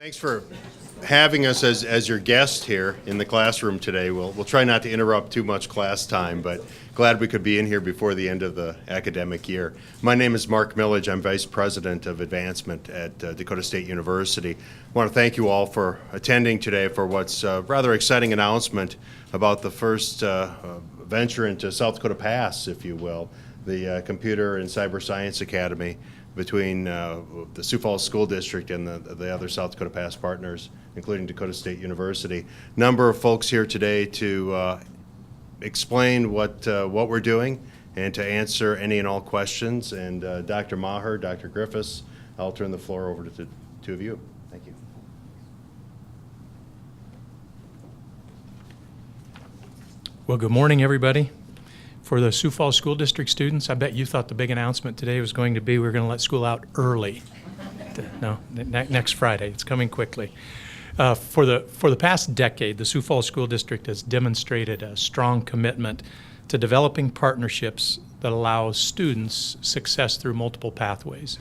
Thanks for having us as your guest here in the classroom today. We'll try not to interrupt too much class time, but glad we could be in here before the end of the academic year. My name is Mark Millage. I'm Vice President of Advancement at Dakota State University. I want to thank you all for attending today for what's a rather exciting announcement about the first venture into South Dakota Pass, if you will, the Computer and Cyber Science Academy between the Sioux Falls School District and the other South Dakota Pass partners, including Dakota State University. Number of folks here today to explain what we're doing and to answer any and all questions. And Dr. Maher, Dr. Griffiths, I'll turn the floor over to the two of you. Thank you. Well, good morning, everybody. For the Sioux Falls School District students, I bet you thought the big announcement today was going to be we're going to let school out early. No, next Friday. It's coming quickly. For the past decade, the Sioux Falls School District has demonstrated a strong commitment to developing partnerships that allow students success through multiple pathways.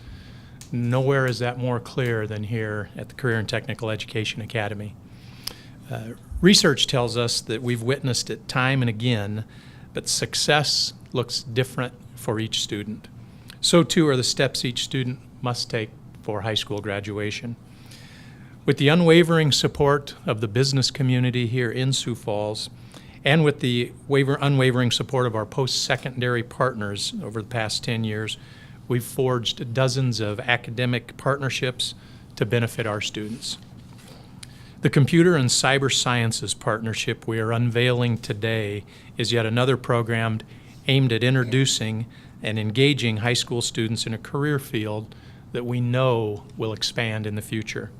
Nowhere is that more clear than here at the Career and Technical Education Academy. Research tells us that we've witnessed it time and again, but success looks different for each student. So too are the steps each student must take for high school graduation. With the unwavering support of the business community here in Sioux Falls, and with the unwavering support of our post-secondary partners over the past 10 years, we've forged dozens of academic partnerships to benefit our students. The Computer and Cyber Sciences partnership we are unveiling today is yet another program aimed at introducing and engaging high school students in a career field that we know will expand in the future.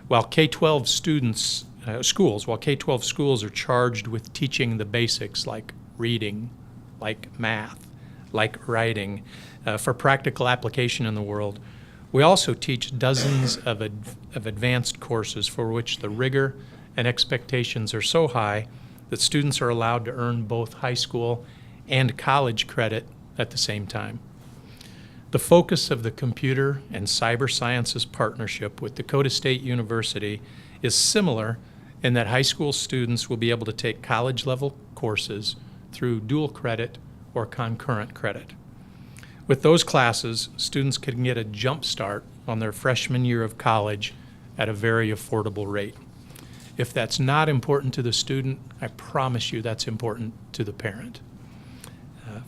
While K-12 schools are charged with teaching the basics like reading, like math, like writing, for practical application in the world, we also teach dozens of advanced courses for which the rigor and expectations are so high that students are allowed to earn both high school and college credit at the same time. The focus of the Computer and Cyber Sciences partnership with Dakota State University is similar in that high school students will be able to take college-level courses through dual credit or concurrent credit. With those classes, students can get a jump start on their freshman year of college at a very affordable rate. If that's not important to the student, I promise you that's important to the parent.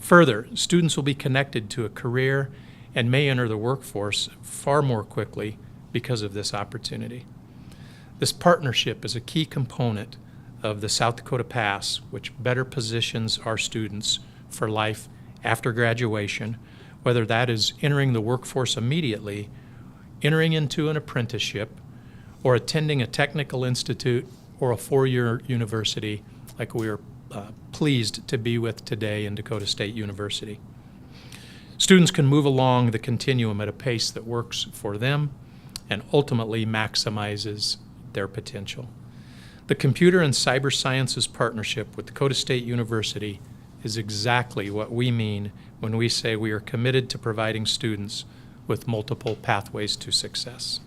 Further, students will be connected to a career and may enter the workforce far more quickly because of this opportunity. This partnership is a key component of the South Dakota Pass, which better positions our students for life after graduation, whether that is entering the workforce immediately, entering into an apprenticeship, or attending a technical institute or a four-year university like we are pleased to be with today in Dakota State University. Students can move along the continuum at a pace that works for them and ultimately maximizes their potential. The Computer and Cyber Sciences partnership with Dakota State University is exactly what we mean when we say we are committed to providing students with multiple pathways to success.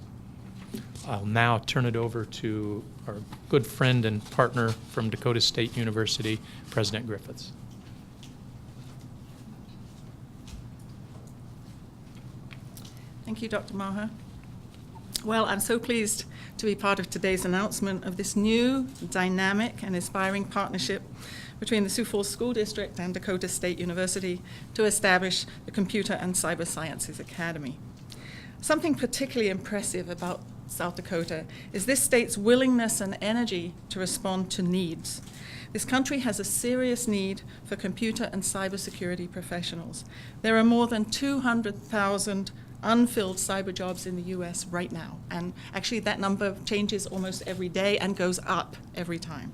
I'll now turn it over to our good friend and partner from Dakota State University, President Griffiths. Thank you, Dr. Maher. Well, I'm so pleased to be part of today's announcement of this new, dynamic, and inspiring partnership between the Sioux Falls School District and Dakota State University to establish the Computer and Cyber Sciences Academy. Something particularly impressive about South Dakota is this state's willingness and energy to respond to needs. This country has a serious need for computer and cybersecurity professionals. There are more than 200,000 unfilled cyber jobs in the U.S. right now, and actually that number changes almost every day and goes up every time.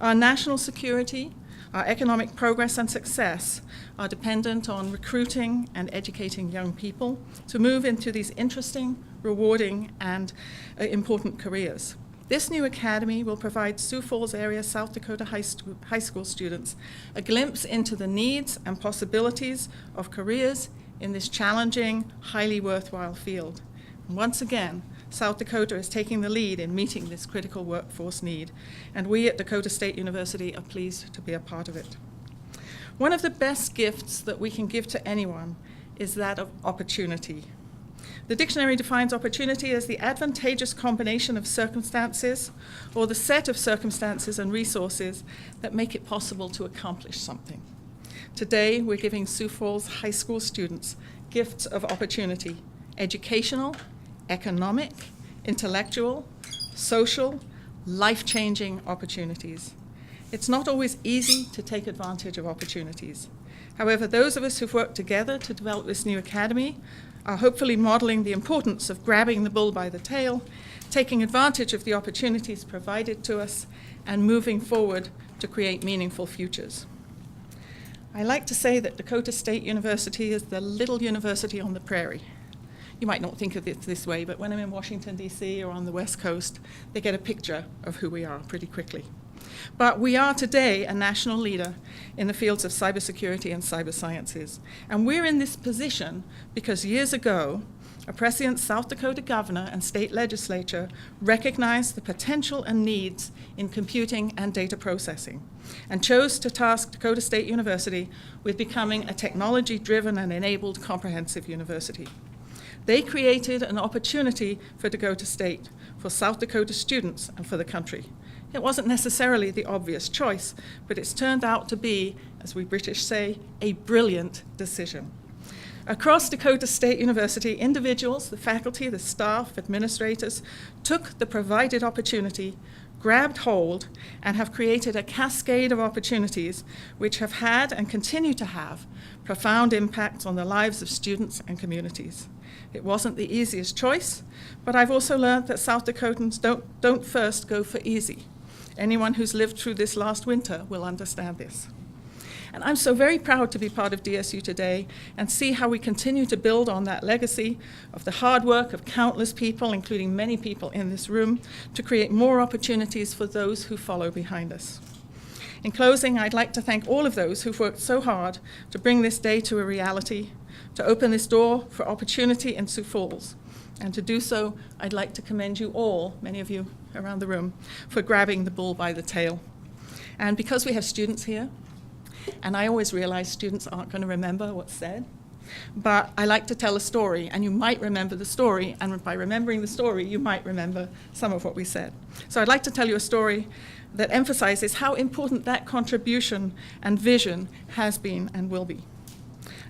Our national security, our economic progress and success are dependent on recruiting and educating young people to move into these interesting, rewarding, and important careers. This new academy will provide Sioux Falls area South Dakota high school students a glimpse into the needs and possibilities of careers in this challenging, highly worthwhile field. And once again, South Dakota is taking the lead in meeting this critical workforce need, and we at Dakota State University are pleased to be a part of it. One of the best gifts that we can give to anyone is that of opportunity. The dictionary defines opportunity as the advantageous combination of circumstances or the set of circumstances and resources that make it possible to accomplish something. Today, we're giving Sioux Falls High School students gifts of opportunity: educational, economic, intellectual, social, life-changing opportunities. It's not always easy to take advantage of opportunities. However, those of us who've worked together to develop this new academy are hopefully modeling the importance of grabbing the bull by the tail, taking advantage of the opportunities provided to us, and moving forward to create meaningful futures. I like to say that Dakota State University is the little university on the prairie. You might not think of it this way, but when I'm in Washington, D.C. or on the West Coast, they get a picture of who we are pretty quickly. But we are today a national leader in the fields of cybersecurity and cyber sciences. And we're in this position because years ago, a prescient South Dakota governor and state legislature recognized the potential and needs in computing and data processing and chose to task Dakota State University with becoming a technology-driven and enabled comprehensive university. They created an opportunity for Dakota State, for South Dakota students, and for the country. It wasn't necessarily the obvious choice, but it's turned out to be, as we British say, a brilliant decision. Across Dakota State University, individuals, the faculty, the staff, administrators, took the provided opportunity, grabbed hold, and have created a cascade of opportunities which have had and continue to have profound impacts on the lives of students and communities. It wasn't the easiest choice, but I've also learned that South Dakotans don't first go for easy. Anyone who's lived through this last winter will understand this. And I'm so very proud to be part of DSU today and see how we continue to build on that legacy of the hard work of countless people, including many people in this room, to create more opportunities for those who follow behind us. In closing, I'd like to thank all of those who've worked so hard to bring this day to a reality, to open this door for opportunity in Sioux Falls. And to do so, I'd like to commend you all, many of you around the room, for grabbing the bull by the tail. And because we have students here, and I always realize students aren't going to remember what's said, but I like to tell a story, and you might remember the story, and by remembering the story, you might remember some of what we said. So I'd like to tell you a story that emphasizes how important that contribution and vision has been and will be.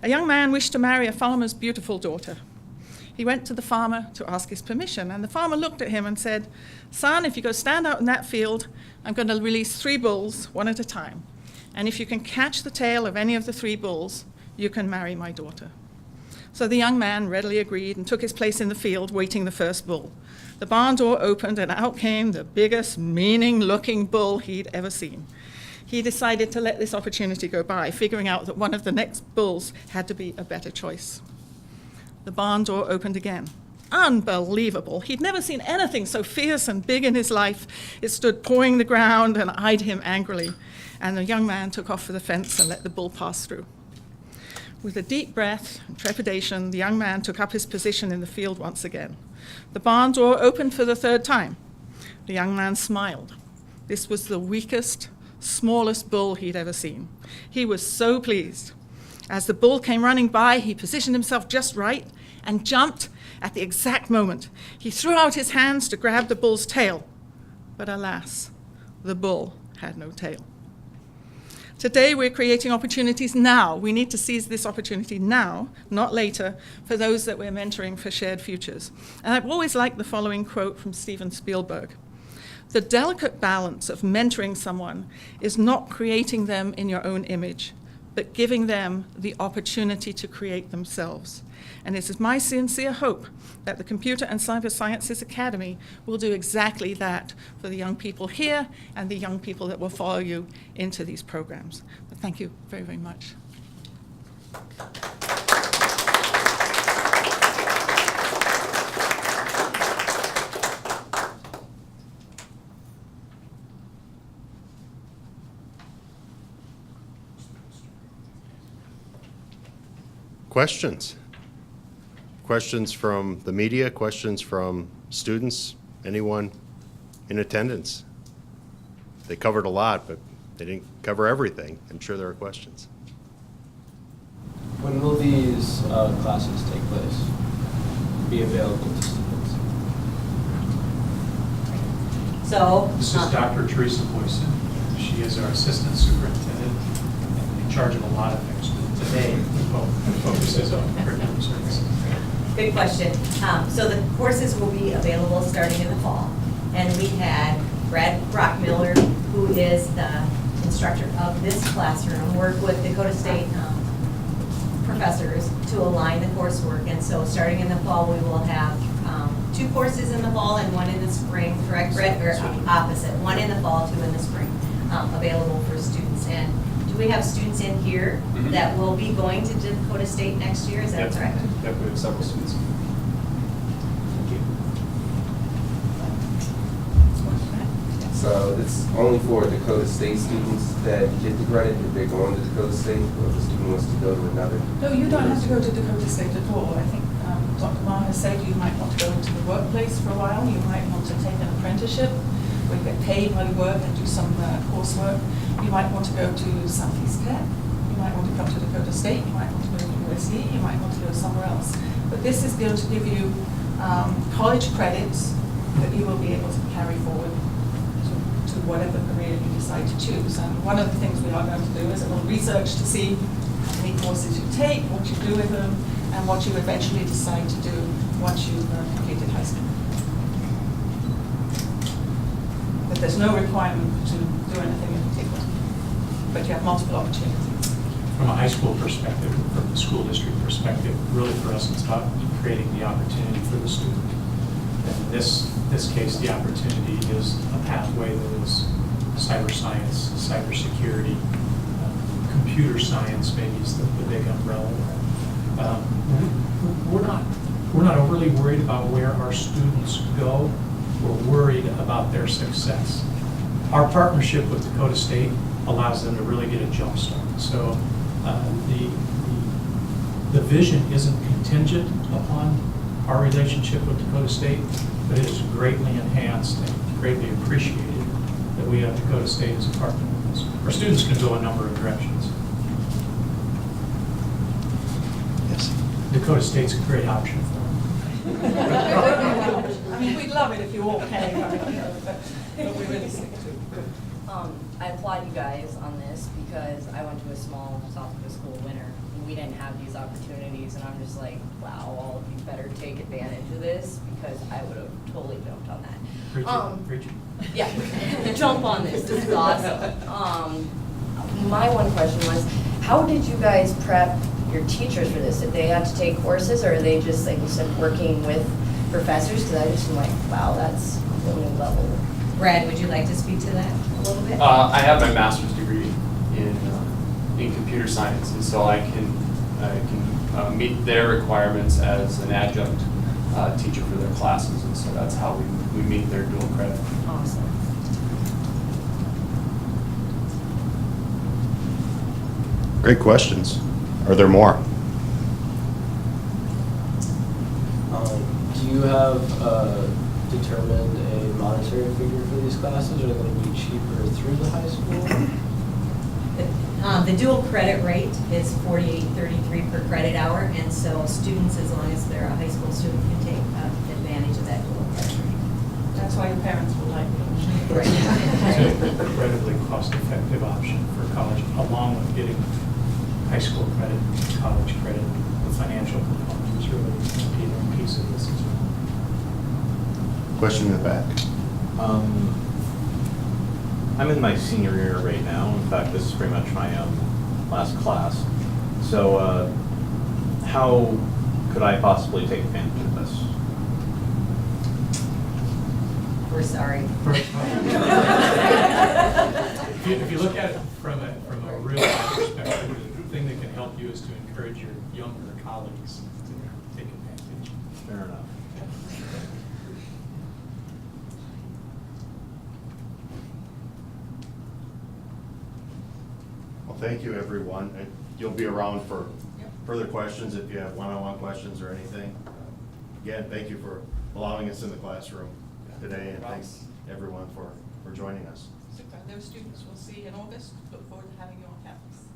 A young man wished to marry a farmer's beautiful daughter. He went to the farmer to ask his permission, and the farmer looked at him and said, "Son, if you go stand out in that field, I'm going to release 3 bulls, one at a time. And if you can catch the tail of any of the 3 bulls, you can marry my daughter." So the young man readily agreed and took his place in the field, waiting the first bull. The barn door opened, and out came the biggest, meaning-looking bull he'd ever seen. He decided to let this opportunity go by, figuring out that one of the next bulls had to be a better choice. The barn door opened again. Unbelievable. He'd never seen anything so fierce and big in his life. It stood pawing the ground and eyed him angrily. And the young man took off for the fence and let the bull pass through. With a deep breath and trepidation, the young man took up his position in the field once again. The barn door opened for the 3rd time. The young man smiled. This was the weakest, smallest bull he'd ever seen. He was so pleased. As the bull came running by, he positioned himself just right and jumped at the exact moment. He threw out his hands to grab the bull's tail. But alas, the bull had no tail. Today, we're creating opportunities now. We need to seize this opportunity now, not later, for those that we're mentoring for shared futures. And I've always liked the following quote from Steven Spielberg. "The delicate balance of mentoring someone is not creating them in your own image, but giving them the opportunity to create themselves." And it is my sincere hope that the Computer and Cyber Sciences Academy will do exactly that for the young people here and the young people that will follow you into these programs. But thank you very, very much. Questions? Questions from the media, questions from students, anyone in attendance? They covered a lot, but they didn't cover everything. I'm sure there are questions. When will these classes take place? Be available to students? So, This is Dr. Teresa Boyson. She is our assistant superintendent and in charge of a lot of things. But today, the focus is on curriculum services. good question. So the courses will be available starting in the fall. And we had Brad Brockmiller, who is the instructor of this classroom, work with Dakota State professors to align the coursework. And so starting in the fall, we will have 2 courses in the fall and 1 in the spring, correct, Brett? Or opposite, 1 in the fall, 2 in the spring, available for students. And do we have students in here that will be going to Dakota State next year? Is that correct? Yep, we have several students. Thank you. So it's only for Dakota State students that get the credit if they're going to Dakota State, or if the student wants to go to another? No, you don't have to go to Dakota State at all. I think Dr. Maher said you might want to go into the workplace for a while. You might want to take an apprenticeship where you get paid while you work and do some coursework. You might want to go to Southeast Tech. You might want to come to Dakota State. You might want to go to USC. You might want to go somewhere else. But this is going to give you college credits that you will be able to carry forward to whatever career you decide to choose. And one of the things we are going to do is a little research to see how many courses you take, what you do with them, and what you eventually decide to do once you've completed high school. But there's no requirement to do anything in particular, but you have multiple opportunities. From a high school perspective, from the school district perspective, really for us, it's about creating the opportunity for the student. And in this case, the opportunity is a pathway that is cyber science, cybersecurity, computer science maybe is the big umbrella. We're not overly worried about where our students go. We're worried about their success. Our partnership with Dakota State allows them to really get a jump start. So the vision isn't contingent upon our relationship with Dakota State, but it is greatly enhanced and greatly appreciated that we have Dakota State as a partner with us. Our students can go a number of directions. Yes. Dakota State's a great option for them. I mean, we'd love it if you all came, but we really stick to it. I applaud you guys on this because I went to a small South Dakota school winter and we didn't have these opportunities, and I'm just like, wow, all of you better take advantage of this because I would have totally jumped on that. Preaching. Yeah, jump on this. This is awesome. My one question was, how did you guys prep your teachers for this? Did they have to take courses, or are they just, like you said, working with professors? Because I just am like, wow, that's a whole new level. Brad, would you like to speak to that a little bit? I have my master's degree in computer science, and so I can meet their requirements as an adjunct teacher for their classes, and so that's how we meet their dual credit. Awesome. Great questions. Are there more? Do you have determined a monetary figure for these classes? Are they going to be cheaper through the high school? The dual credit rate is $48.33 per credit hour, and so students, as long as they're a high school student, can take advantage of that dual credit rate. That's why your parents will like it. It's an incredibly cost-effective option for college, along with getting high school credit, college credit. The financial component is really an appealing piece of this as well. Question in the back. I'm in my senior year right now. In fact, this is pretty much my last class. So how could I possibly take advantage of this? We're sorry. If you look at it from a real life perspective, the thing that can help you is to encourage your younger colleagues to take advantage. Fair enough. Well, thank you, everyone. You'll be around for further questions if you have one-on-one questions or anything. Again, thank you for allowing us in the classroom today, and thanks everyone for joining us. Super. Those students we'll see in August. Look forward to having you on campus.